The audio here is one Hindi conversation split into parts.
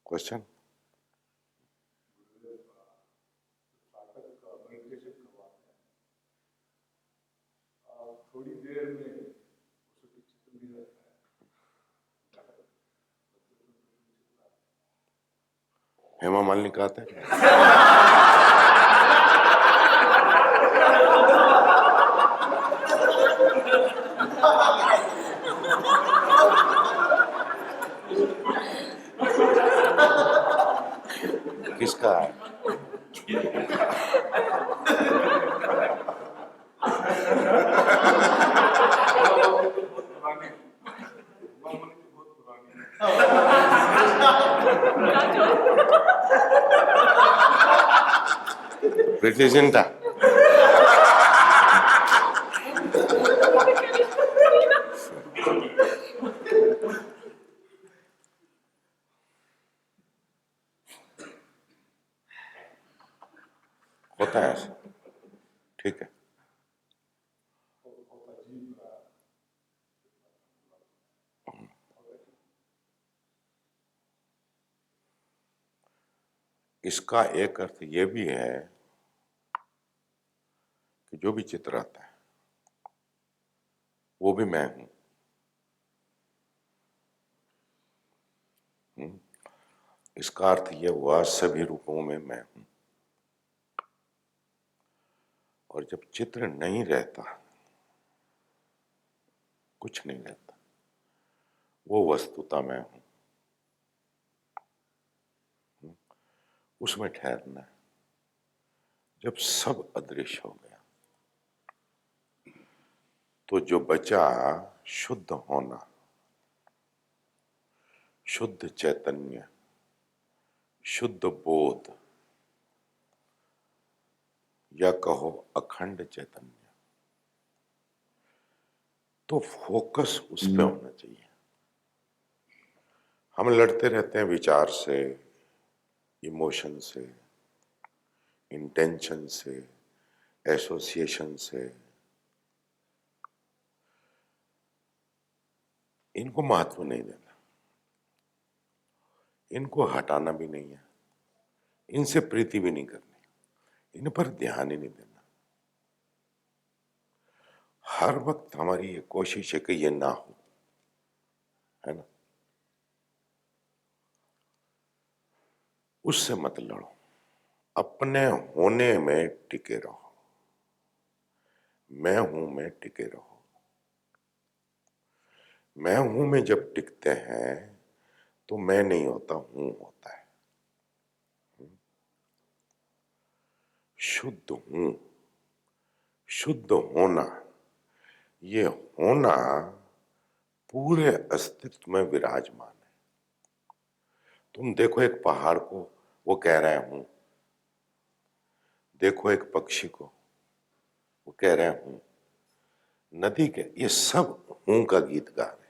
क्वेश्चन? थोड़ी देर में उसके चित्र भी रहता है। हेमा मालिनी कहते हैं किसका है? प्रीति जिंटा। होता है ऐसा, ठीक है। इसका एक अर्थ ये भी है कि जो भी चित्र आता है वो भी मैं हूं। इसका अर्थ ये हुआ सभी रूपों में मैं हूं। और जब चित्र नहीं रहता, कुछ नहीं रहता, वो वस्तुता मैं हूं, उसमें ठहरना है। जब सब अदृश्य हो गया तो जो बचा शुद्ध होना, शुद्ध चैतन्य, शुद्ध बोध, या कहो अखंड चैतन्य, तो फोकस उस पे होना चाहिए। हम लड़ते रहते हैं विचार से, इमोशन से, इंटेंशन से, एसोसिएशन से। इनको महत्व नहीं देना, इनको हटाना भी नहीं है, इनसे प्रीति भी नहीं करनी, इन पर ध्यान ही नहीं देना। हर वक्त हमारी ये कोशिश है कि ये ना हो, है ना? उससे मत लड़ो, अपने होने में टिके रहो। मैं हूं में टिके रहो। मैं हूं में जब टिकते हैं तो मैं नहीं होता, हूं होता है। शुद्ध हूं, शुद्ध होना, ये होना पूरे अस्तित्व में विराजमान है। तुम देखो एक पहाड़ को, वो कह रहा है हूं। देखो एक पक्षी को, वो कह रहे हैं हूं। नदी के, ये सब हूं का गीत गा रहे हैं।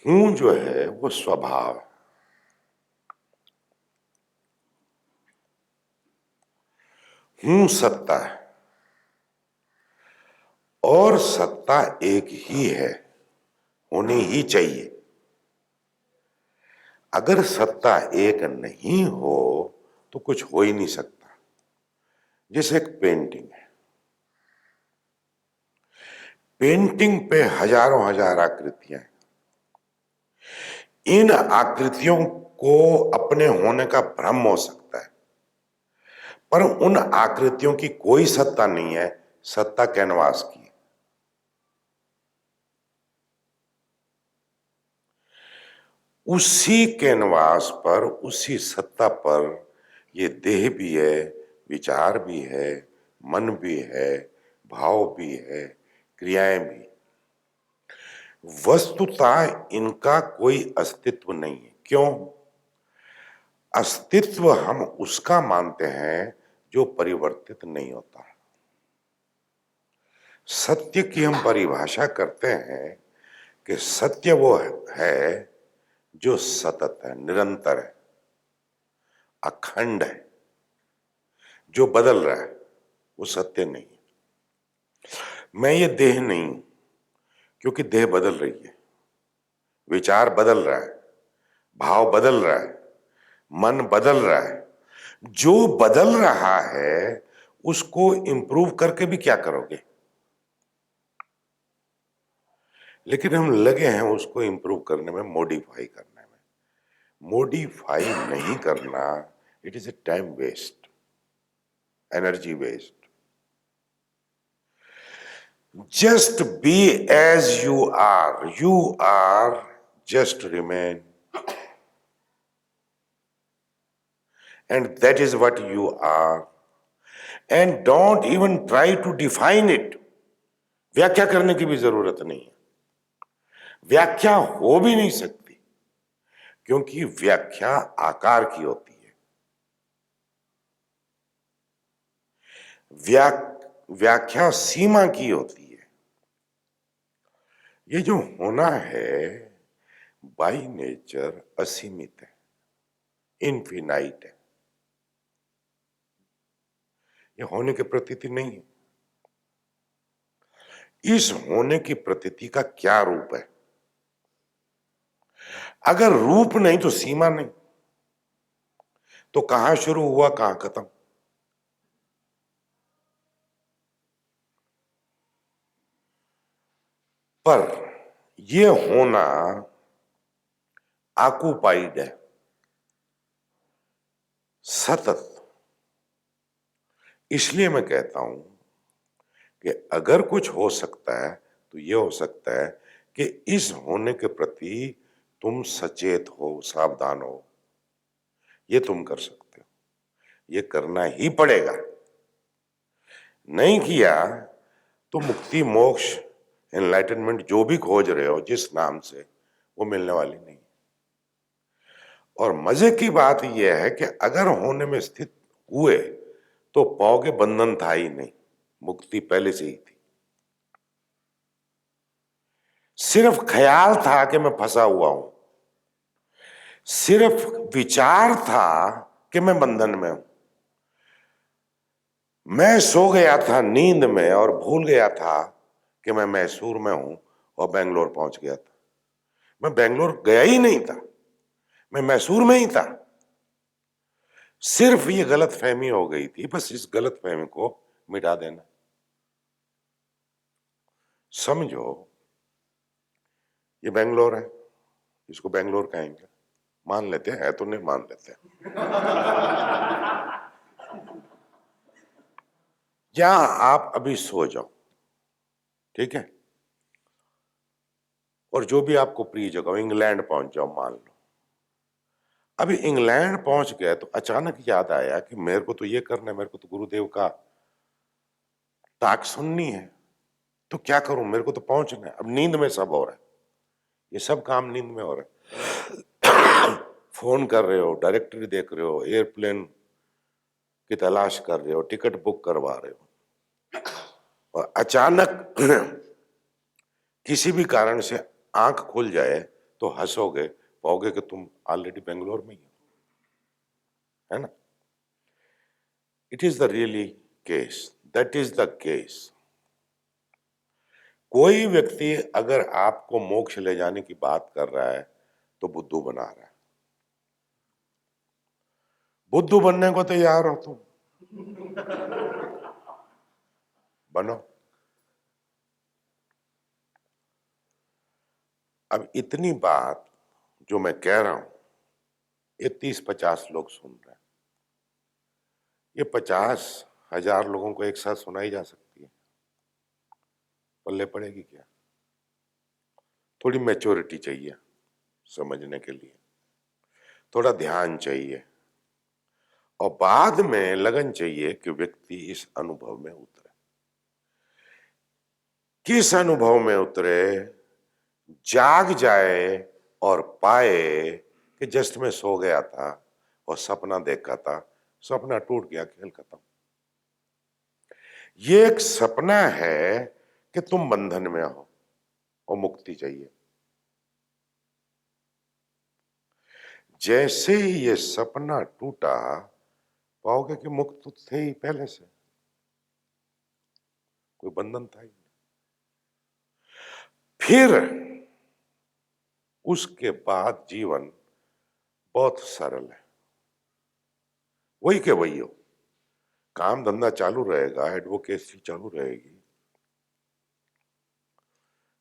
हूं जो है वो स्वभाव है। हूं सत्ता है, और सत्ता एक ही है, होनी ही चाहिए। अगर सत्ता एक नहीं हो तो कुछ हो ही नहीं सकता। जैसे एक पेंटिंग है, पेंटिंग पे हजारों हजार आकृतियां हैं। इन आकृतियों को अपने होने का भ्रम हो सकता है, पर उन आकृतियों की कोई सत्ता नहीं है। सत्ता कैनवास की है। उसी कैनवास पर, उसी सत्ता पर ये देह भी है, विचार भी है, मन भी है, भाव भी है, क्रियाएं भी। वस्तुतः इनका कोई अस्तित्व नहीं है। क्यों? अस्तित्व हम उसका मानते हैं जो परिवर्तित नहीं होता। सत्य की हम परिभाषा करते हैं कि सत्य वो है जो सतत है, निरंतर है, अखंड है। जो बदल रहा है वो सत्य नहीं है। मैं ये देह नहीं हूं, क्योंकि देह बदल रही है, विचार बदल रहा है, भाव बदल रहा है, मन बदल रहा है। जो बदल रहा है उसको इंप्रूव करके भी क्या करोगे? लेकिन हम लगे हैं उसको इंप्रूव करने में, मॉडिफाई करने में। मॉडिफाई नहीं करना, it is a time waste, energy waste. Just be as you are. You are, just remain. And that is what you are. And don't even try to define it. व्याख्या करने की भी जरूरत नहीं है। व्याख्या हो भी नहीं सकती, क्योंकि व्याख्या आकार की होती है। व्याख्या सीमा की होती है। ये जो होना है बाय नेचर असीमित है, इनफिनाइट है। ये होने की प्रतीति नहीं है। इस होने की प्रतीति का क्या रूप है? अगर रूप नहीं तो सीमा नहीं, तो कहां शुरू हुआ कहां खत्म? पर यह होना ऑक्युपाइड है, सतत। इसलिए मैं कहता हूं कि अगर कुछ हो सकता है तो यह हो सकता है कि इस होने के प्रति तुम सचेत हो, सावधान हो। यह तुम कर सकते हो, यह करना ही पड़ेगा। नहीं किया तो मुक्ति, मोक्ष, एनलाइटनमेंट जो भी खोज रहे हो जिस नाम से, वो मिलने वाली नहीं। और मजे की बात यह है कि अगर होने में स्थित हुए तो पाओगे बंधन था ही नहीं, मुक्ति पहले से ही थी। सिर्फ ख्याल था कि मैं फंसा हुआ हूं, सिर्फ विचार था कि मैं बंधन में हूं। मैं सो गया था नींद में और भूल गया था कि मैं मैसूर में हूं और बेंगलोर पहुंच गया था। मैं बेंगलोर गया ही नहीं था, मैं मैसूर में ही था। सिर्फ ये गलत फहमी हो गई थी, बस इस गलत फहमी को मिटा देना। समझो ये बेंगलोर है, इसको बेंगलोर कहेंगे, मान लेते हैं, तो नहीं मान लेते हैं। जहां आप अभी सो जाओ, ठीक है, और जो भी आपको प्रिय जगह, इंग्लैंड पहुंच जाओ मान लो। अभी इंग्लैंड पहुंच गए तो अचानक याद आया कि मेरे को तो ये करना है, मेरे को तो गुरुदेव का ताक सुननी है, तो क्या करूं, मेरे को तो पहुंचना है। अब नींद में सब हो रहा है, ये सब काम नींद में हो रहा है। फोन कर रहे हो, डायरेक्टरी देख रहे हो, एयरप्लेन की तलाश कर रहे हो, टिकट बुक करवा रहे हो, और अचानक किसी भी कारण से आंख खुल जाए तो हंसोगे, पाओगे कि तुम ऑलरेडी बेंगलोर में ही हो, है ना? It is the really case, that is the case. कोई व्यक्ति अगर आपको मोक्ष ले जाने की बात कर रहा है तो बुद्धू बना रहा है। बुद्धू बनने को तैयार हो तुम, बनो। अब इतनी बात जो मैं कह रहा हूं, ये 30-50 लोग सुन रहे हैं। ये 50,000 लोगों को एक साथ सुनाई जा सकती है? पल्ले पड़ेगी क्या? थोड़ी मैच्योरिटी चाहिए। समझने के लिए, थोड़ा ध्यान चाहिए और बाद में लगन चाहिए कि व्यक्ति इस अनुभव में उतरे। किस अनुभव में उतरे? जाग जाए और पाए कि जस्ट मैं सो गया था और सपना देखा था, सपना टूट गया, खेल खत्म। ये एक सपना है कि तुम बंधन में हो और मुक्ति चाहिए। जैसे ही ये सपना टूटा, पाओगे कि मुक्त तो थे ही पहले से, कोई बंधन था ही नहीं। फिर उसके बाद जीवन बहुत सरल है, वही के वही हो। काम धंधा चालू रहेगा, एडवोकेसी चालू रहेगी,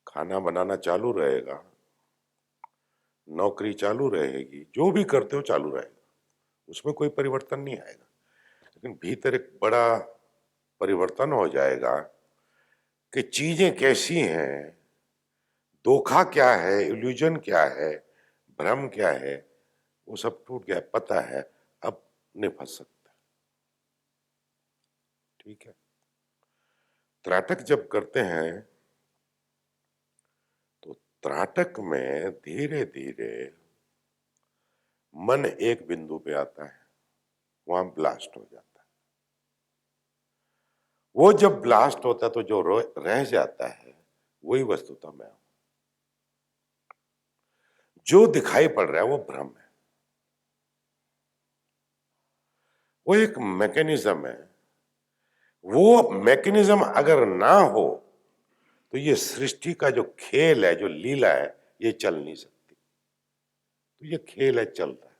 खाना बनाना चालू रहेगा, नौकरी चालू रहेगी, जो भी करते हो चालू रहेगा, उसमें कोई परिवर्तन नहीं आएगा। लेकिन भीतर एक बड़ा परिवर्तन हो जाएगा कि चीजें कैसी हैं, धोखा क्या है, इल्यूजन क्या है, भ्रम क्या है, वो सब टूट गया, पता है अब नहीं फंस सकता। ठीक है, त्राटक जब करते हैं तो त्राटक में धीरे धीरे मन एक बिंदु पे आता है, वहां ब्लास्ट हो जाता है। वो जब ब्लास्ट होता है तो जो रह जाता है वही वस्तुतः मैं हूं। जो दिखाई पड़ रहा है वो भ्रम है, वो एक मैकेनिज्म है। वो मैकेनिज्म अगर ना हो तो ये सृष्टि का जो खेल है, जो लीला है, ये चल नहीं सकती। तो ये खेल है, चल रहा है।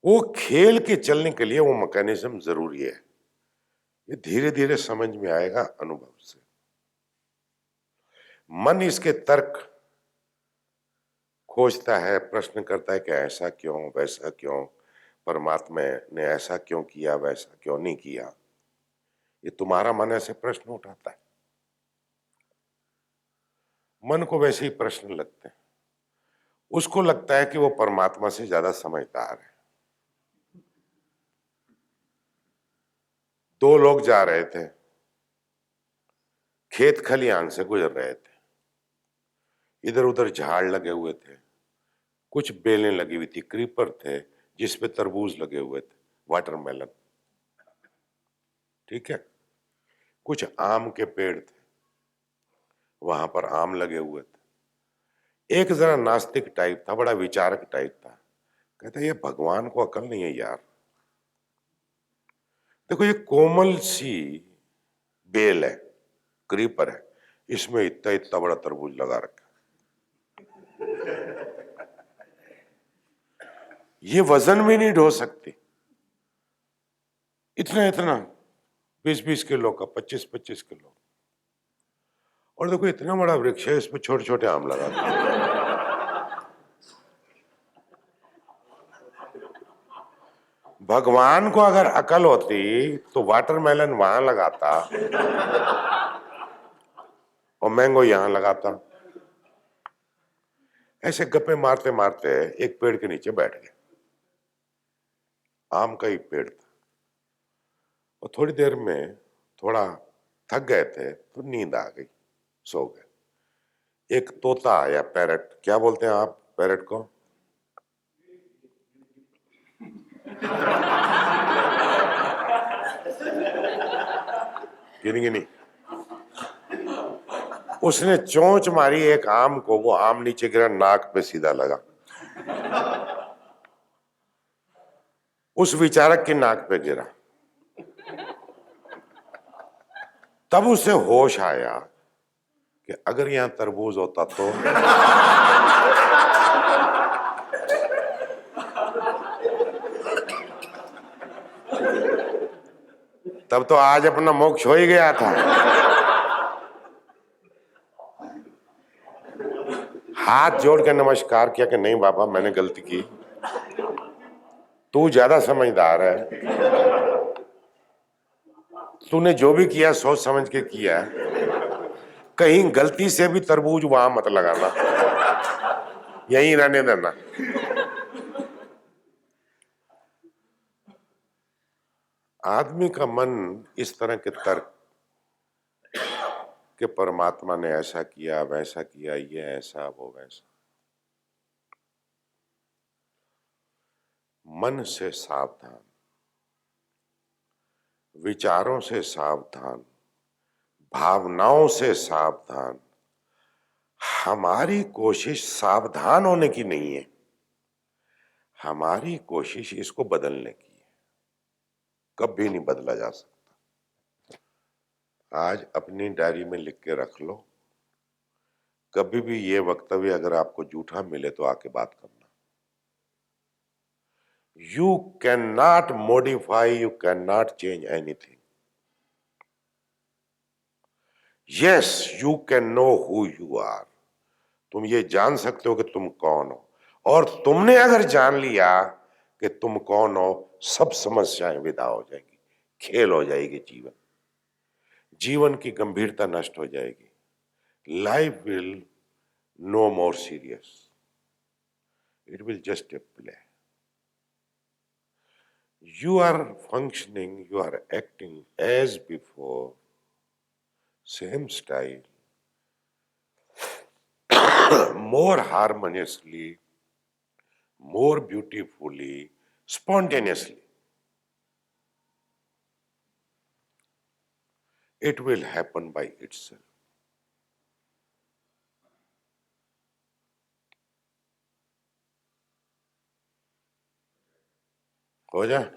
वो खेल के चलने के लिए वो मैकेनिज्म जरूरी है। ये धीरे धीरे समझ में आएगा अनुभव से। मन इसके तर्क खोजता है, प्रश्न करता है कि ऐसा क्यों, वैसा क्यों, परमात्मा ने ऐसा क्यों किया, वैसा क्यों नहीं किया। ये तुम्हारा मन ऐसे प्रश्न उठाता है, मन को वैसे ही प्रश्न लगते हैं। उसको लगता है कि वो परमात्मा से ज्यादा समझदार है। दो लोग जा रहे थे, खेत खलिहान से गुजर रहे थे, इधर उधर झाड़ लगे हुए थे, कुछ बेलें लगी हुई थी, क्रीपर थे जिसपे तरबूज लगे हुए थे, वाटरमेलन। ठीक है, कुछ आम के पेड़ थे, वहां पर आम लगे हुए थे। एक जरा नास्तिक टाइप था, बड़ा विचारक टाइप था, कहता ये भगवान को अकल नहीं है यार। देखो ये कोमल सी बेल है, क्रीपर है, इसमें इतना इतना बड़ा तरबूज लगा रखा, ये वजन भी नहीं ढो सकती, इतना इतना 20-20 किलो का, 25-25 किलो। और देखो इतना बड़ा वृक्ष है, इसमें छोटे छोटे आम लगा दिए। भगवान को अगर अकल होती तो वाटरमेलन वहां लगाता और मैंगो यहां लगाता। ऐसे गप्पे मारते मारते एक पेड़ के नीचे बैठ गए, आम का ही पेड़ था, और थोड़ी देर में थोड़ा थक गए थे तो नींद आ गई, सो गए। एक तोता आया, पैरट, क्या बोलते हैं आप पैरट को? गिनी गिनी। उसने चोंच मारी एक आम को, वो आम नीचे गिरा, नाक पे सीधा लगा, उस विचारक की नाक पे गिरा। तब उसे होश आया कि अगर यहां तरबूज होता तो तब तो आज अपना मोक्ष हो ही गया था। हाथ जोड़ के नमस्कार किया कि नहीं बाबा मैंने गलती की, तू ज्यादा समझदार है, तूने जो भी किया सोच समझ के किया, कहीं गलती से भी तरबूज वहां मत लगाना, यहीं रहने देना। आदमी का मन इस तरह के तर्क कि परमात्मा ने ऐसा किया, वैसा किया, ये ऐसा, वो वैसा, मन से सावधान, विचारों से सावधान, भावनाओं से सावधान। हमारी कोशिश सावधान होने की नहीं है, हमारी कोशिश इसको बदलने की है। कभी नहीं बदला जा सकता। आज अपनी डायरी में लिख के रख लो, कभी भी ये वक्तव्य अगर आपको झूठा मिले तो आके बात करना। You cannot modify, you cannot change anything. Yes, you can know who you are. तुम ये जान सकते हो कि तुम कौन हो, और तुमने अगर जान लिया कि तुम कौन हो, सब समस्याएं विदा हो जाएगी, खेल हो जाएगी जीवन, जीवन की गंभीरता नष्ट हो जाएगी। Life will no more serious, it will just a play. You are functioning, you are acting as before, same style, more harmoniously, more beautifully, spontaneously. It will happen by itself. हो जाए।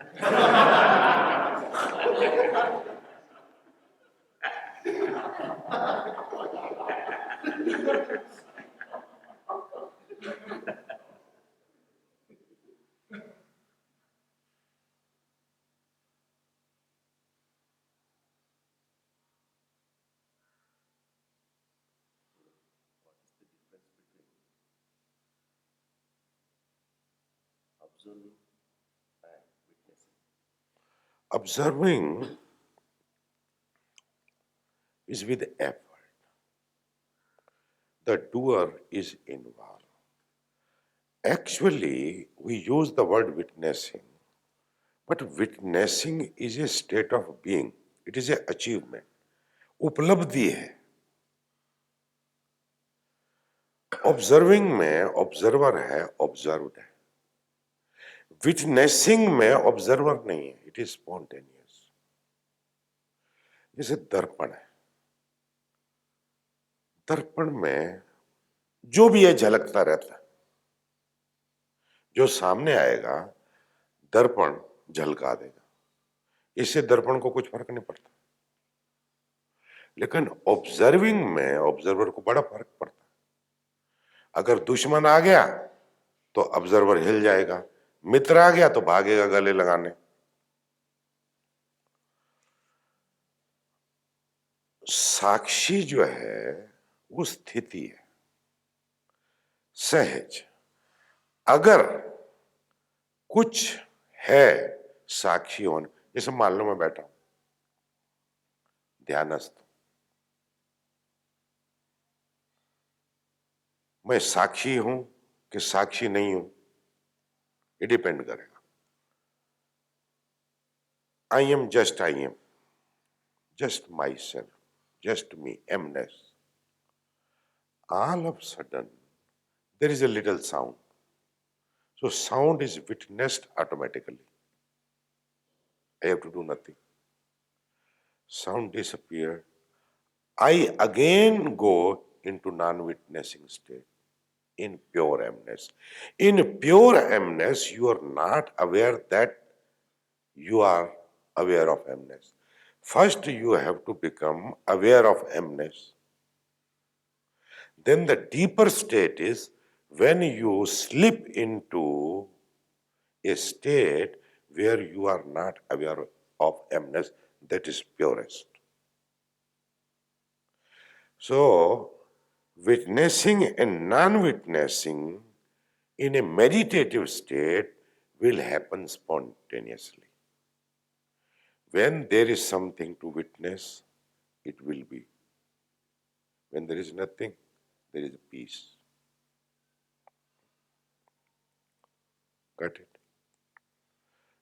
Observing is with effort. The doer is involved. Actually, we use the word witnessing, but witnessing is a state of being. It is an achievement. उपलब्धि है। ऑब्जर्विंग में ऑब्जर्वर है, ऑब्जर्व्ड है। विटनेसिंग में ऑब्जर्वर नहीं है, इट इज स्पॉन्टेनियस। जैसे दर्पण है, दर्पण में जो भी है झलकता रहता है, जो सामने आएगा दर्पण झलका देगा, इससे दर्पण को कुछ फर्क नहीं पड़ता। लेकिन ऑब्जर्विंग में ऑब्जर्वर को बड़ा फर्क पड़ता है। अगर दुश्मन आ गया तो ऑब्जर्वर हिल जाएगा, मित्र आ गया तो भागेगा गले लगाने। साक्षी जो है वो स्थिति है, सहज। अगर कुछ है साक्षी होने, जैसे मान लो मैं बैठा हूं ध्यानस्थ, मैं साक्षी हूं कि साक्षी नहीं हूं, ये डिपेंड करेगा। I am, just myself, just me, emness. All of a sudden, there is a little sound. So sound is witnessed automatically. I have to do nothing. Sound disappeared. I again go into non-witnessing state, in pure emness. In pure emness, you are not aware that you are aware of emness. First, you have to become aware of emness. Then the deeper state is when you slip into a state where you are not aware of emness, that is purest. So, witnessing and non-witnessing in a meditative state will happen spontaneously. When there is something to witness, it will be. When there is nothing, there is peace. Got it?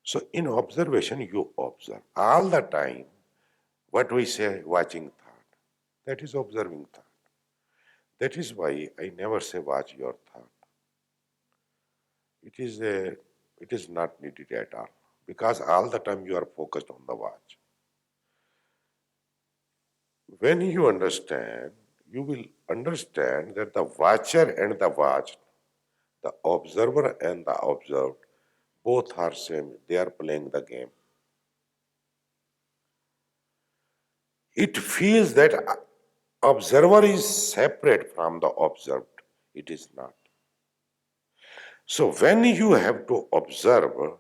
So in observation, you observe all the time. What we say, watching thought, that is observing thought. That is why I never say watch your thought. It is not needed at all, because all the time you are focused on the watch. When you understand, you will understand that the watcher and the watched, the observer and the observed, both are same. They are playing the game. It feels that observer is separate from the observed. It is not. So when you have to observe the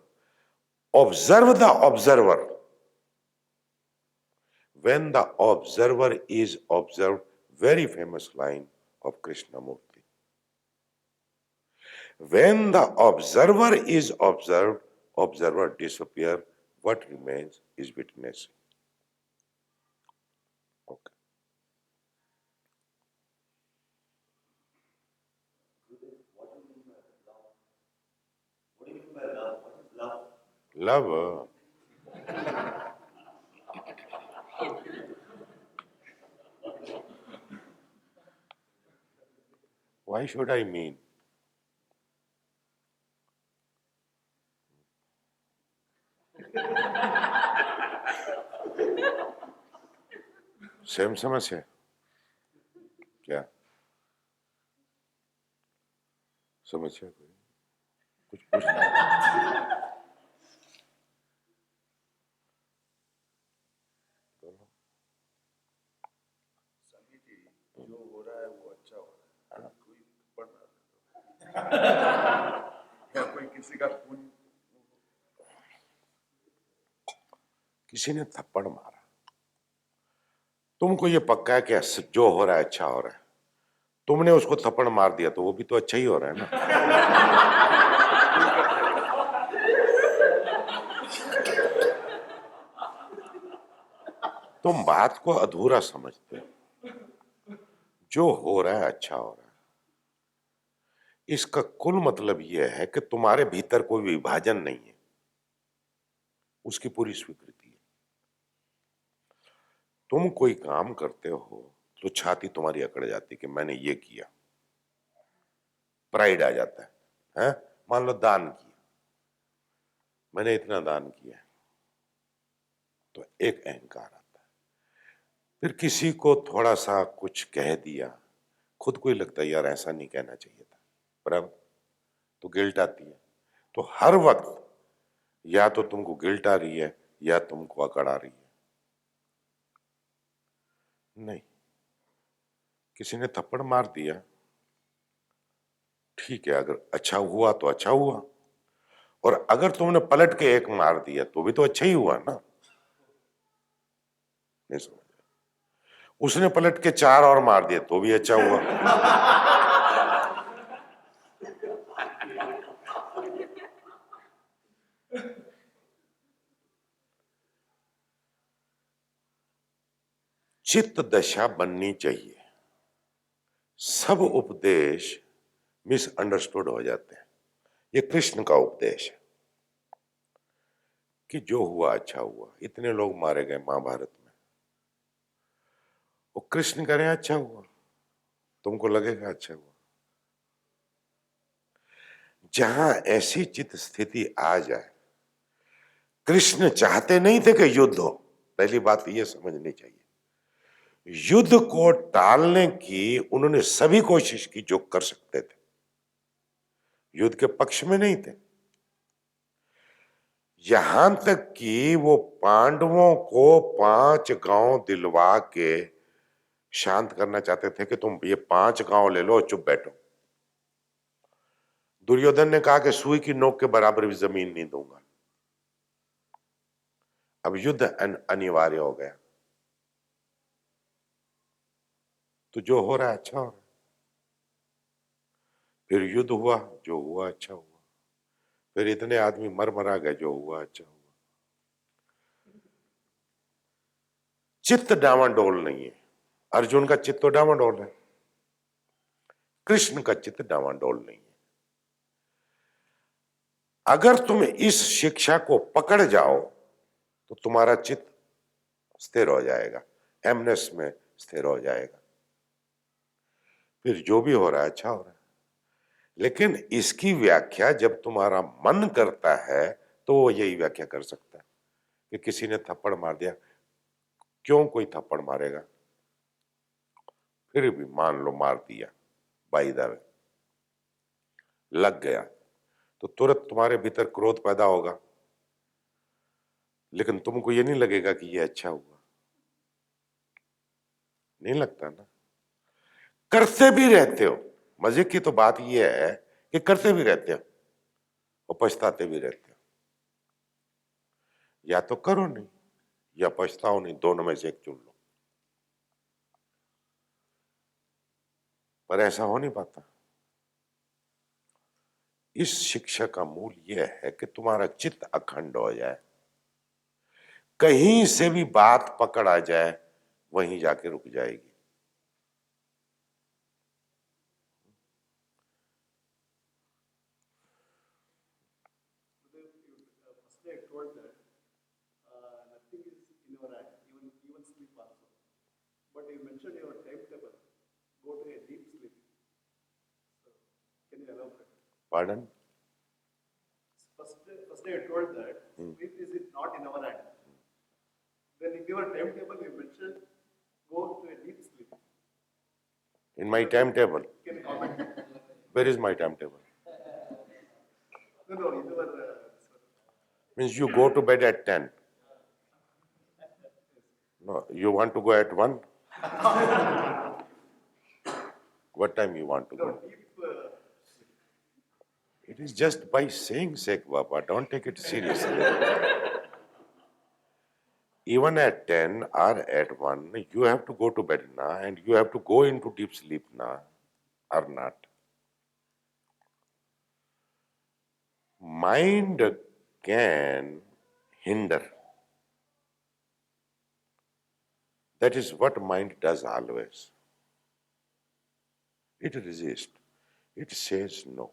observer. When the observer is observed, very famous line of Krishnamurti. When the observer is observed, observer disappear. What remains is witnessing. Okay. What do you mean by love? What is love? Love. Why should I mean? Same समझ है क्या? समझ है कोई? कुछ पूछना? स्वामी जी, जो हो रहा है वो अच्छा हो रहा है, कोई पढ़ रहा है या कोई किसी का खून किसी ने थप्पड़ मारा, तुमको ये पक्का है कि जो हो रहा है अच्छा हो रहा है, तुमने उसको थप्पड़ मार दिया तो वो भी तो अच्छा ही हो रहा है ना? तुम बात को अधूरा समझते हो। जो हो रहा है अच्छा हो रहा है, इसका कुल मतलब यह है कि तुम्हारे भीतर कोई विभाजन नहीं है, उसकी पूरी स्वीकृति है। तुम कोई काम करते हो तो छाती तुम्हारी अकड़ जाती कि मैंने ये किया, प्राइड आ जाता है? मान लो दान किया, मैंने इतना दान किया, तो एक अहंकार आता है। फिर किसी को थोड़ा सा कुछ कह दिया, खुद को ही लगता है यार ऐसा नहीं कहना चाहिए था, पर अब तो गिल्ट आती है। तो हर वक्त या तो तुमको गिल्ट आ रही है या तुमको अकड़ आ रही है। नहीं, किसी ने थप्पड़ मार दिया, ठीक है, अगर अच्छा हुआ तो अच्छा हुआ, और अगर तुमने पलट के एक मार दिया तो भी तो अच्छा ही हुआ ना? नहीं समझ? उसने पलट के 4 और मार दिया तो भी अच्छा हुआ। चित्त दशा बननी चाहिए। सब उपदेश मिसअंडरस्टूड हो जाते हैं। ये कृष्ण का उपदेश है कि जो हुआ अच्छा हुआ। इतने लोग मारे गए महाभारत में, वो कृष्ण कह रहे हैं अच्छा हुआ, तुमको लगेगा अच्छा हुआ। जहां ऐसी चित्त स्थिति आ जाए, कृष्ण चाहते नहीं थे कि युद्ध हो, पहली बात ये समझनी चाहिए। युद्ध को टालने की उन्होंने सभी कोशिश की जो कर सकते थे, युद्ध के पक्ष में नहीं थे। यहां तक कि वो पांडवों को 5 गांव दिलवा के शांत करना चाहते थे कि तुम ये 5 गांव ले लो, चुप बैठो। दुर्योधन ने कहा कि सुई की नोक के बराबर भी जमीन नहीं दूंगा। अब युद्ध अनिवार्य हो गया, तो जो हो रहा है अच्छा हो रहा है। फिर युद्ध हुआ, जो हुआ अच्छा हुआ। फिर इतने आदमी मरा गए, जो हुआ अच्छा हुआ। चित्त डावाडोल नहीं है। अर्जुन का चित्त तो डामाडोल है, कृष्ण का चित्त डामाडोल नहीं है। अगर तुम इस शिक्षा को पकड़ जाओ तो तुम्हारा चित्त स्थिर हो जाएगा, एमनेस में स्थिर हो जाएगा, फिर जो भी हो रहा है अच्छा हो रहा है। लेकिन इसकी व्याख्या जब तुम्हारा मन करता है तो वो यही व्याख्या कर सकता है कि किसी ने थप्पड़ मार दिया, क्यों कोई थप्पड़ मारेगा, फिर भी मान लो मार दिया, बाई द वे लग गया, तो तुरंत तुम्हारे भीतर क्रोध पैदा होगा, लेकिन तुमको ये नहीं लगेगा कि ये अच्छा हुआ, नहीं लगता ना। करते भी रहते हो, मजे की तो बात ये है कि करते भी रहते हो और पछताते भी रहते हो। या तो करो नहीं या पछताओ नहीं, दोनों में से एक चुन लो, पर ऐसा हो नहीं पाता। इस शिक्षा का मूल यह है कि तुम्हारा चित्त अखंड हो जाए, कहीं से भी बात पकड़ आ जाए वहीं जाके रुक जाएगी। Firstly, I told that nothing is in your hand, even sleep also. But you mentioned your timetable, go to a deep sleep. So, can you elaborate? Pardon? Firstly, I told that sleep is not in our hand. Then in your timetable, you mentioned go to a deep sleep. In my timetable? Can you comment? Where is my timetable? No, in your Means you go to bed at 10. No, you want to go at 1? What time you want to go? deep. It is just by saying sake, Baba. Don't take it seriously. Even at 10 or at 1, you have to go to bed now and you have to go into deep sleep now or not. Mind can hinder. That is what mind does always. It resists. It says no.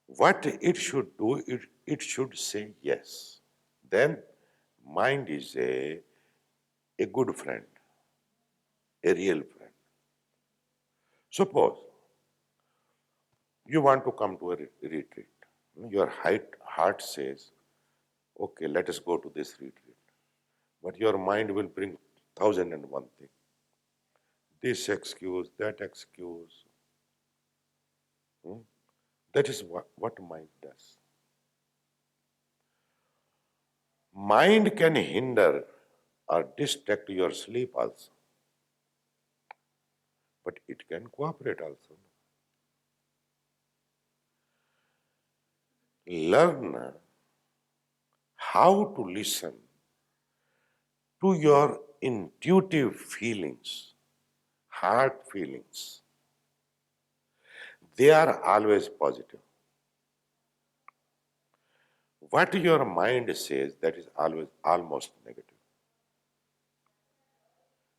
What it should do, it should say yes. Then mind is a good friend, a real friend. Suppose you want to come to a retreat. Your heart says, okay, let us go to this retreat. But your mind will bring 1,001 things. This excuse, that excuse. That is what mind does. Mind can hinder or distract your sleep also. But it can cooperate also. Learn how to listen to your intuitive feelings, heart feelings. They are always positive. What your mind says, that is always almost negative.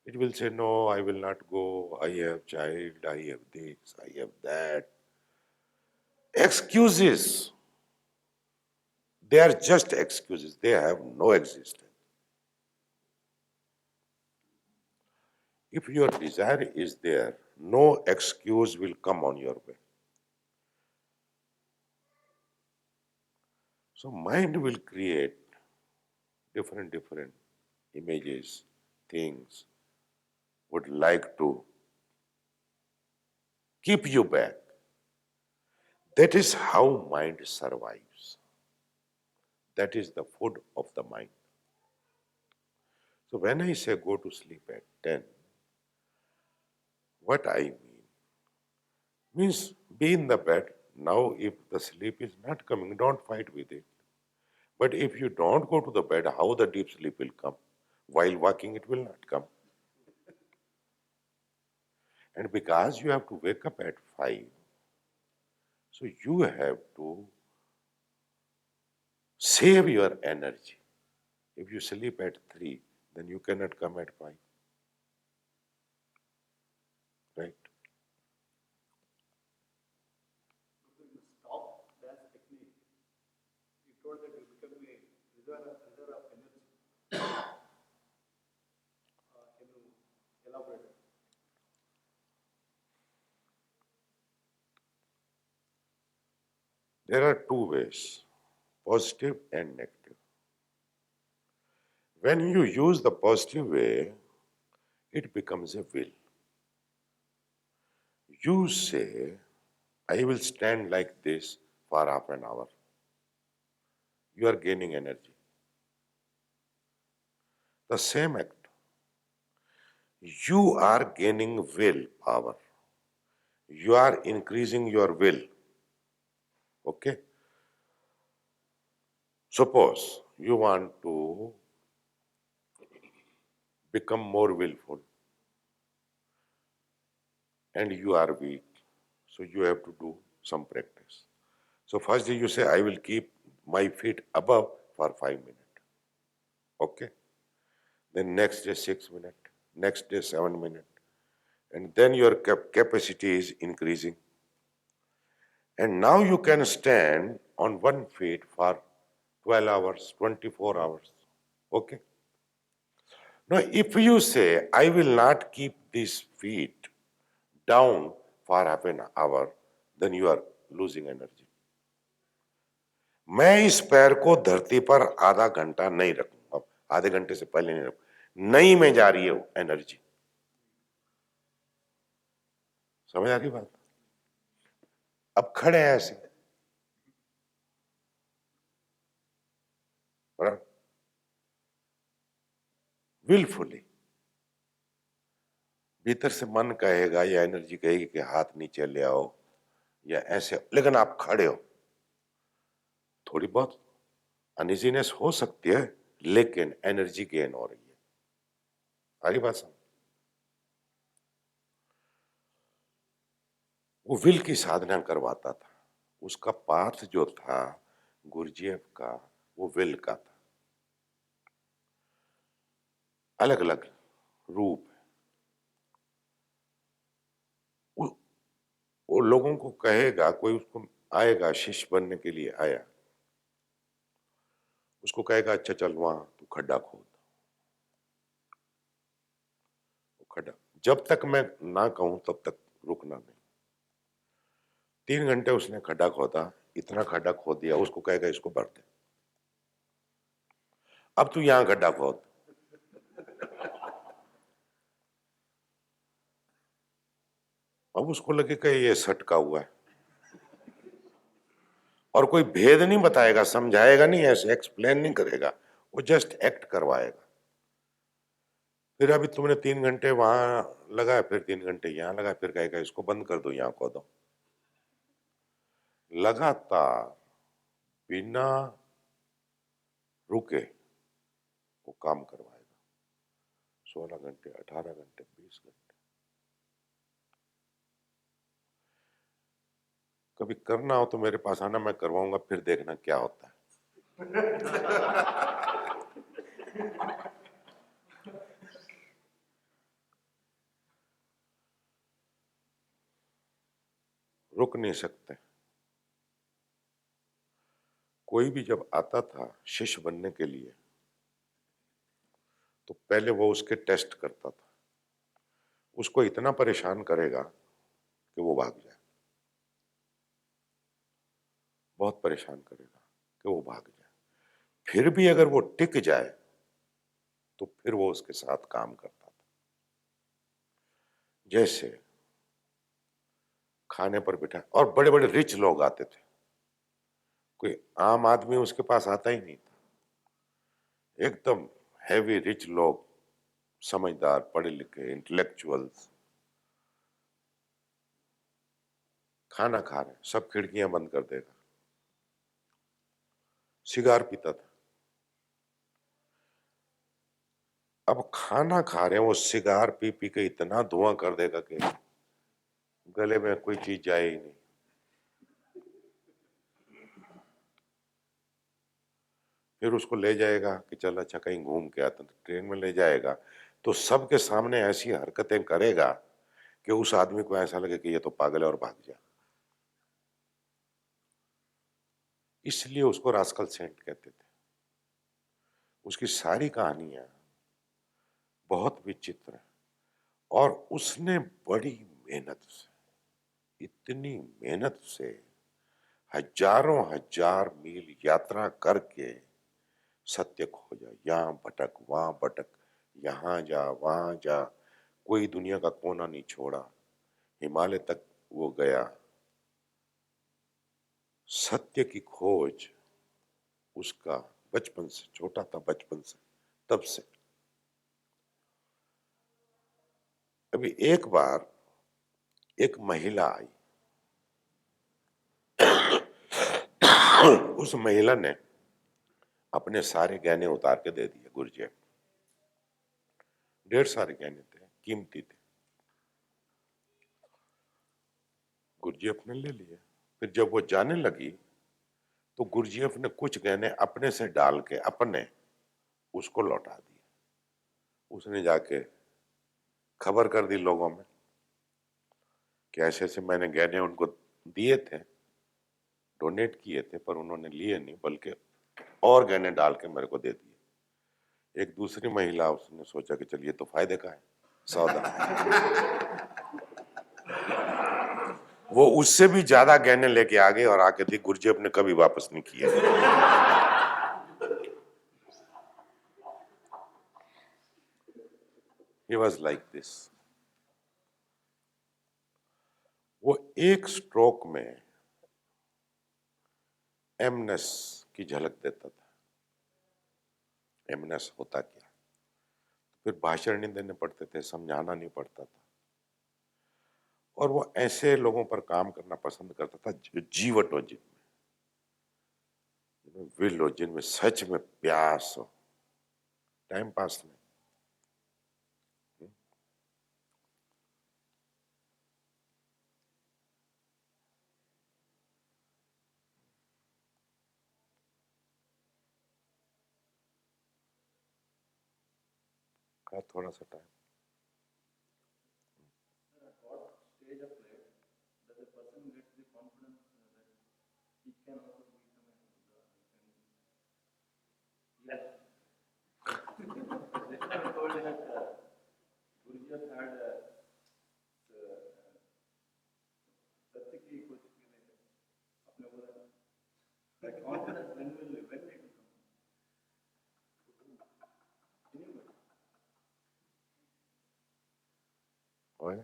It will say, no, I will not go, I have child, I have this, I have that. Excuses. They are just excuses. They have no existence. If your desire is there, no excuse will come on your way. So mind will create different images, things, would like to keep you back. That is how mind survives. That is the food of the mind. So when I say go to sleep at 10, what I means be in the bed. Now if the sleep is not coming, don't fight with it. But if you don't go to the bed, how the deep sleep will come? While walking, it will not come. And because you have to wake up at 5, so you have to save your energy. If you sleep at 3, then you cannot come at 5. Right? In the stop dash technique, you told that you become a reservoir of energy. Can you elaborate? There are two ways, positive and negative. When you use the positive way, it becomes a will. You say, I will stand like this for half an hour. You are gaining energy. The same act. You are gaining will power. You are increasing your will. Okay? Suppose you want to become more willful and you are weak. So you have to do some practice. So first day you say, I will keep my feet above for 5 minutes. Okay? Then next day 6 minutes. Next day 7 minutes. And then your capacity is increasing. And now you can stand on one feet for 12 hours, 24 hours. Okay? Now, if you say, I will not keep these feet down for half an hour, then you are losing energy. मैं इस पैर को धरती पर आधा घंटा नहीं रखूंगा, आधे घंटे से पहले नहीं रखूंगा, नहीं में जा रही है वो एनर्जी. समझ आ रही बात? अब खड़े हैं ऐसे, विलफुली. भीतर से मन कहेगा या एनर्जी कहेगी कि हाथ नीचे ले आओ या ऐसे, लेकिन आप खड़े हो. थोड़ी बहुत अनइजीनेस हो सकती है, लेकिन एनर्जी गेन हो रही है. सारी बात समझ. वो विल की साधना करवाता था. उसका पाथ जो था गुरुजीएफ का, वो विल का था. अलग अलग रूप. वो लोगों को कहेगा, कोई उसको आएगा शिष्य बनने के लिए आया, उसको कहेगा अच्छा चल वहां तू खड्डा खोद. खड्डा जब तक मैं ना कहूं तब तक रुकना नहीं. 3 घंटे उसने खड्डा खोदा, इतना खड्डा खोद दिया, उसको कहेगा इसको भर दे. अब तू यहां खड्डा खोद. अब उसको लगेगा ये सटका हुआ है, और कोई भेद नहीं बताएगा, समझाएगा नहीं, ऐसे एक्सप्लेन नहीं करेगा, वो जस्ट एक्ट करवाएगा. फिर अभी तुमने 3 घंटे वहां लगाया, फिर 3 घंटे यहां लगाया, फिर कहेगा इसको बंद कर दो, यहां को दो. लगातार बिना रुके वो काम करवाएगा. 16 घंटे, 18 घंटे, 20 घंटे. कभी करना हो तो मेरे पास आना, मैं करवाऊंगा, फिर देखना क्या होता है. रुक नहीं सकते. कोई भी जब आता था शिष्य बनने के लिए, तो पहले वो उसके टेस्ट करता था. उसको इतना परेशान करेगा कि वो भाग जाए. बहुत परेशान करेगा कि वो भाग जाए. फिर भी अगर वो टिक जाए तो फिर वो उसके साथ काम करता था. जैसे खाने पर बिठा, और बड़े बड़े रिच लोग आते थे, कोई आम आदमी उसके पास आता ही नहीं था. एकदम हैवी रिच लोग, समझदार, पढ़े लिखे, इंटेलेक्चुअल्स, खाना खा रहे, सब खिड़कियां बंद कर देगा. सिगार पीता था. अब खाना खा रहे हैं, वो सिगार पी पी के इतना धुआं कर देगा कि गले में कोई चीज जाए ही नहीं. फिर उसको ले जाएगा कि चल अच्छा कहीं घूम के आता, तो ट्रेन में ले जाएगा तो सबके सामने ऐसी हरकतें करेगा कि उस आदमी को ऐसा लगे कि ये तो पागल है और भाग जाए। इसलिए उसको रास्कल सेंट कहते थे। उसकी सारी कहानियां बहुत विचित्र है और उसने बड़ी मेहनत से, इतनी मेहनत से हजारों हजार मील यात्रा करके सत्य खोजा। यहाँ भटक वहां भटक, यहाँ जा वहां जा, कोई दुनिया का कोना नहीं छोड़ा, हिमालय तक वो गया। सत्य की खोज उसका बचपन से, छोटा था बचपन से, तब से। अभी एक बार एक महिला आई, उस महिला ने अपने सारे गहने उतार के दे दिए गुरुजेब। ढेर सारे गहने थे, कीमती थे। गुरुजीएफ ने ले लिए। फिर जब वो जाने लगी तो गुरुजीएफ ने कुछ गहने अपने से डाल के अपने उसको लौटा दिए। उसने जाके खबर कर दी लोगों में कि ऐसे ऐसे मैंने गहने उनको दिए थे, डोनेट किए थे, पर उन्होंने लिए नहीं, बल्कि और गहने डाल के मेरे को दे दिए। एक दूसरी महिला, उसने सोचा कि चलिए तो फायदे का है सौदा। वो उससे भी ज्यादा गहने लेके आ गए और आके थी, गुरुजीएफ ने कभी वापस नहीं किए। He was like this. वो एक स्ट्रोक में एमनेस की झलक देता था। एमनेस होता क्या, फिर भाषण नहीं देने पड़ते थे, समझाना नहीं पड़ता था, और वो ऐसे लोगों पर काम करना पसंद करता था जो जीवट हो, जिनमें विल हो, जिनमें सच में प्यास हो, टाइम पास नहीं। का थोड़ा सा time. At what stage of life does a person get the confidence that he can also become a Buddha? Yes. Just now I told you that Guruji had सत्य की खोज की नहीं अपने बोला that confidence when it will come? Anybody? ओए,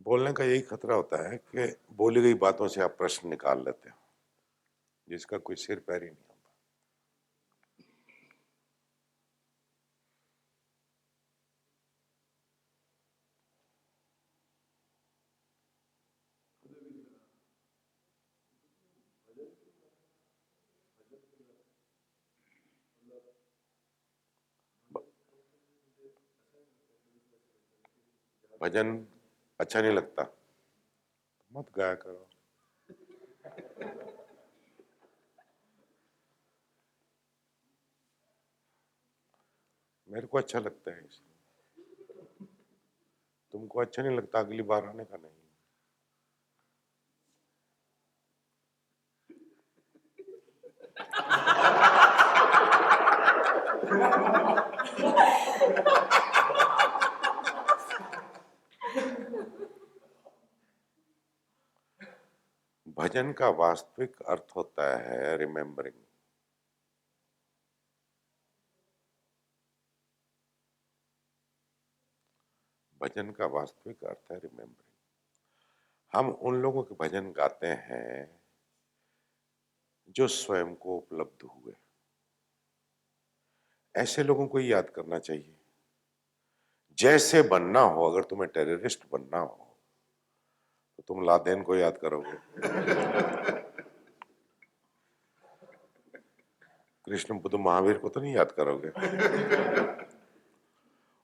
बोलने का यही खतरा होता है कि बोली गई बातों से आप प्रश्न निकाल लेते हो जिसका कोई सिर पैर ही नहीं होता। भजन अच्छा नहीं लगता, मत गाया करो। मेरे को अच्छा लगता है इसलिए। तुमको अच्छा नहीं लगता, अगली बार आने का नहीं। भजन का वास्तविक अर्थ होता है रिमेम्बरिंग। भजन का वास्तविक अर्थ है रिमेम्बरिंग। हम उन लोगों के भजन गाते हैं जो स्वयं को उपलब्ध हुए। ऐसे लोगों को ही याद करना चाहिए। जैसे बनना हो, अगर तुम्हें टेररिस्ट बनना हो तो तुम लादेन को याद करोगे, कृष्ण बुद्ध महावीर को तो नहीं याद करोगे।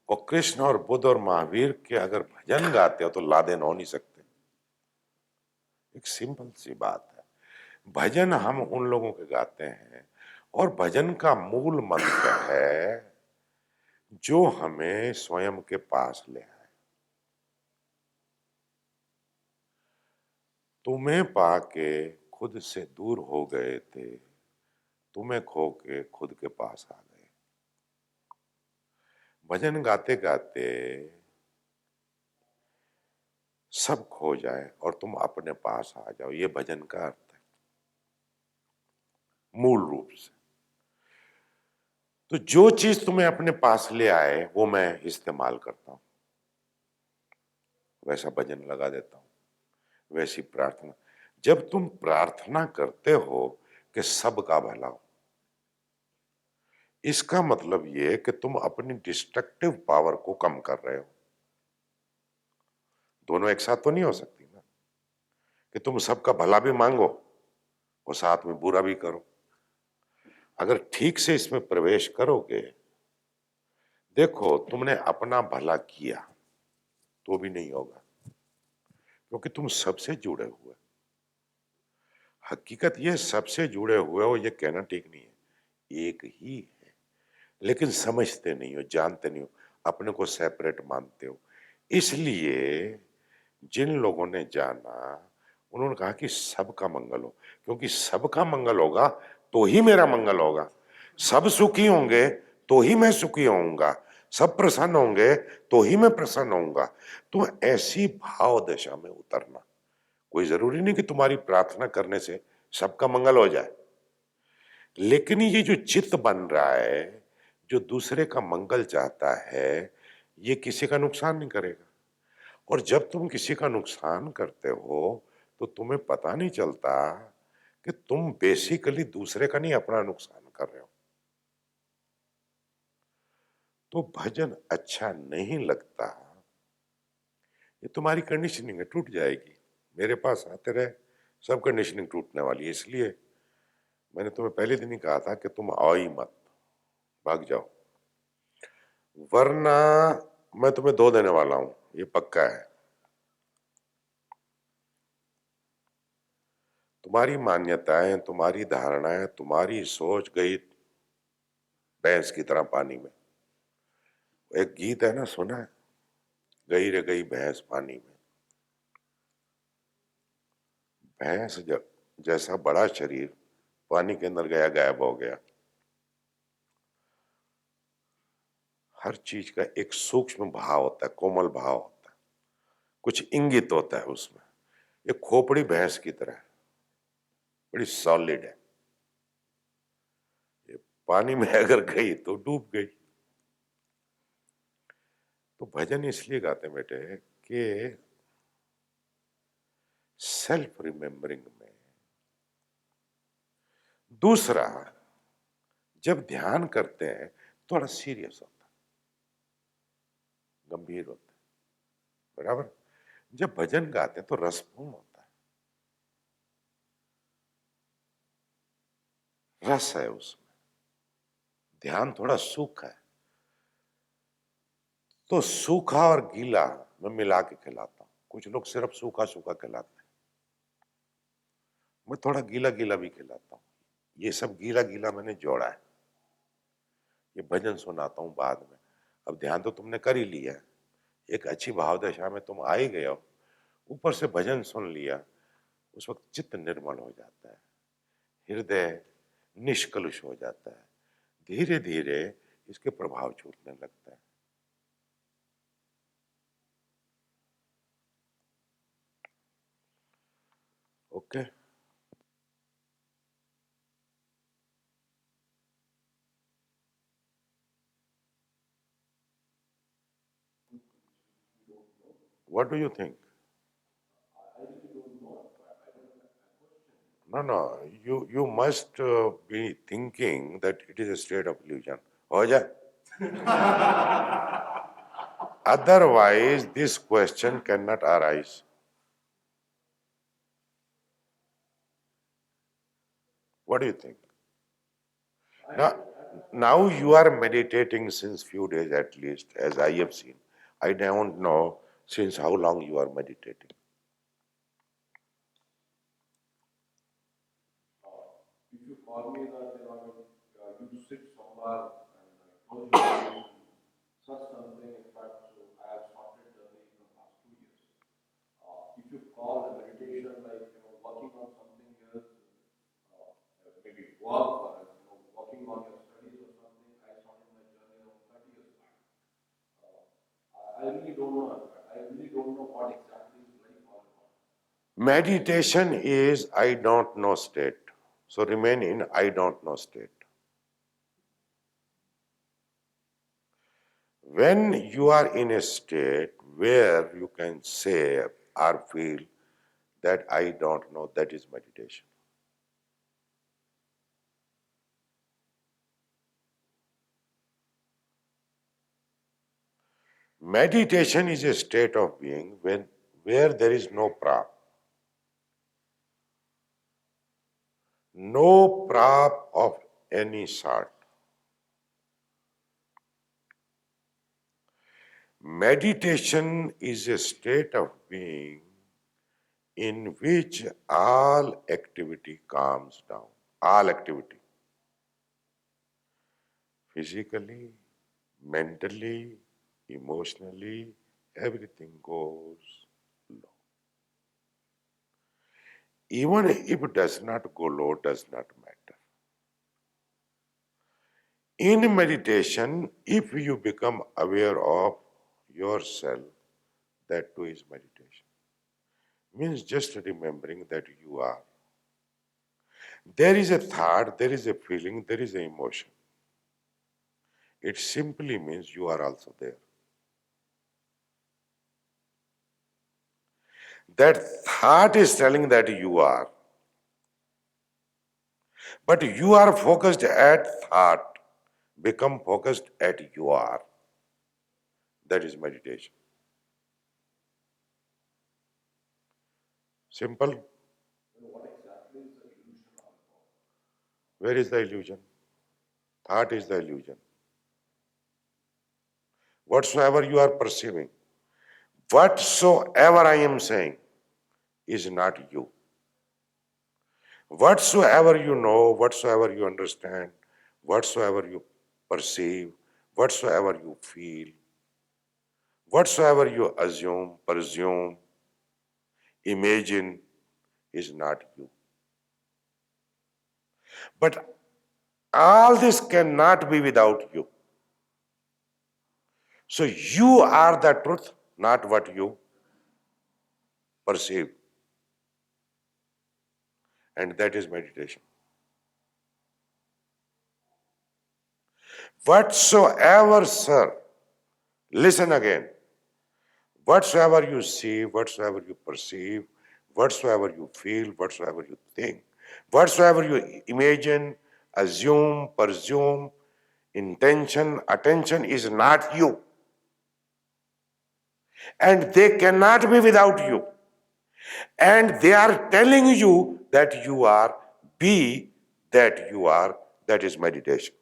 और कृष्ण और बुद्ध और महावीर के अगर भजन गाते हो तो लादेन हो नहीं सकते। एक सिंपल सी बात है। भजन हम उन लोगों के गाते हैं, और भजन का मूल मंत्र है जो हमें स्वयं के पास ले आए। तुम्हें पाके खुद से दूर हो गए थे, तुम्हें खो के खुद के पास आ गए। भजन गाते गाते सब खो जाए और तुम अपने पास आ जाओ, ये भजन का अर्थ है मूल रूप से। तो जो चीज तुम्हें अपने पास ले आए वो मैं इस्तेमाल करता हूं, वैसा भजन लगा देता हूं, वैसी प्रार्थना। जब तुम प्रार्थना करते हो कि सबका भला हो, इसका मतलब ये कि तुम अपनी डिस्ट्रक्टिव पावर को कम कर रहे हो। दोनों एक साथ तो नहीं हो सकती ना, कि तुम सबका भला भी मांगो और साथ में बुरा भी करो। अगर ठीक से इसमें प्रवेश करोगे, देखो तुमने अपना भला किया तो भी नहीं होगा, क्योंकि तुम सबसे जुड़े हुए। हकीकत ये सबसे जुड़े हुए हो, ये कहना ठीक नहीं है, एक ही है, लेकिन समझते नहीं हो, जानते नहीं हो, अपने को सेपरेट मानते हो। इसलिए जिन लोगों ने जाना, उन्होंने कहा कि सबका मंगल हो, क्योंकि सबका मंगल होगा तो ही मेरा मंगल होगा। सब सुखी होंगे तो ही मैं सुखी होऊंगा, सब प्रसन्न होंगे तो ही मैं प्रसन्न होऊंगा। तो ऐसी भाव दशा में उतरना, कोई जरूरी नहीं कि तुम्हारी प्रार्थना करने से सबका मंगल हो जाए, लेकिन ये जो चित्त बन रहा है, जो दूसरे का मंगल चाहता है, ये किसी का नुकसान नहीं करेगा। और जब तुम किसी का नुकसान करते हो तो तुम्हें पता नहीं चलता कि तुम बेसिकली दूसरे का नहीं, अपना नुकसान कर रहे हो। तो भजन अच्छा नहीं लगता, ये तुम्हारी कंडीशनिंग है, टूट जाएगी। मेरे पास आते रहे, सब कंडीशनिंग टूटने वाली है। इसलिए मैंने तुम्हें पहले दिन ही कहा था कि तुम आओ ही मत, भाग जाओ, वरना मैं तुम्हें धो देने वाला हूं, ये पक्का है। तुम्हारी मान्यताएं, तुम्हारी धारणाएं, तुम्हारी सोच गई भैंस की तरह पानी में। एक गीत है ना, सुना है, गई रे गई भैंस पानी में। भैंस जैसा बड़ा शरीर पानी के अंदर गया, गायब हो गया। हर चीज का एक सूक्ष्म भाव होता है, कोमल भाव होता है, कुछ इंगित होता है उसमें। ये खोपड़ी भैंस की तरह है, बड़ी सॉलिड है, ये पानी में अगर गई तो डूब गई। तो भजन इसलिए गाते बेटे कि सेल्फ रिमेम्बरिंग में। दूसरा, जब ध्यान करते हैं थोड़ा सीरियस होता है, गंभीर होता है, बराबर। जब भजन गाते हैं तो रसपूर्ण होता है, रस है उसमें। ध्यान थोड़ा सूखा है, तो सूखा और गीला मैं मिला के खिलाता हूं। कुछ लोग सिर्फ सूखा सूखा खिलाते हैं, मैं थोड़ा गीला गीला भी खिलाता हूं। ये सब गीला गीला मैंने जोड़ा है। ये भजन सुनाता हूं बाद में। अब ध्यान तो तुमने कर ही लिया है, एक अच्छी भाव दशा में तुम आ ही गए हो, ऊपर से भजन सुन लिया, उस वक्त चित्त निर्मल हो जाता है, हृदय निष्कलुष हो जाता है, धीरे धीरे इसके प्रभाव छूटने लगता है। Okay. What do you think? No, no, you must be thinking that it is a state of illusion. हो जाए. Otherwise, this question cannot arise. What do you think? Now you are meditating since few days at least, as I have seen. I don't know since how long you are meditating. If you call me that, you sit somewhere and close your eyes and search something, in fact, so I have started journey in the past 2 years. If you call a meditation like, working on something else, maybe work or, working on your studies or something, I started my journey around 30 years back. I really don't know, in fact. I really don't know what exactly is life all about. Meditation is I don't know state. So remain in I don't know state. When you are in a state where you can say or feel that I don't know, that is meditation. Meditation is a state of being where there is no prop. No prop of any sort. Meditation is a state of being in which all activity calms down. All activity. Physically, mentally, emotionally, everything goes low. Even if it does not go low, does not matter. In meditation, if you become aware of yourself, that too is meditation. Means just remembering that you are. There is a thought, there is a feeling, there is an emotion. It simply means you are also there. That thought is telling that you are. But you are focused at thought, become focused at you are. That is meditation. Simple. What exactly is the illusion all about? Where is the illusion? Thought is the illusion. Whatsoever you are perceiving, whatsoever I am saying is not you. Whatsoever you know, whatsoever you understand, whatsoever you perceive, whatsoever you feel, whatsoever you assume, presume, imagine is not you. But all this cannot be without you. So you are the truth, not what you perceive. And that is meditation. Whatsoever, sir, listen again. Whatsoever you see, whatsoever you perceive, whatsoever you feel, whatsoever you think, whatsoever you imagine, assume, presume, intention, attention is not you. And they cannot be without you. And they are telling you that you are, be that you are, that is meditation.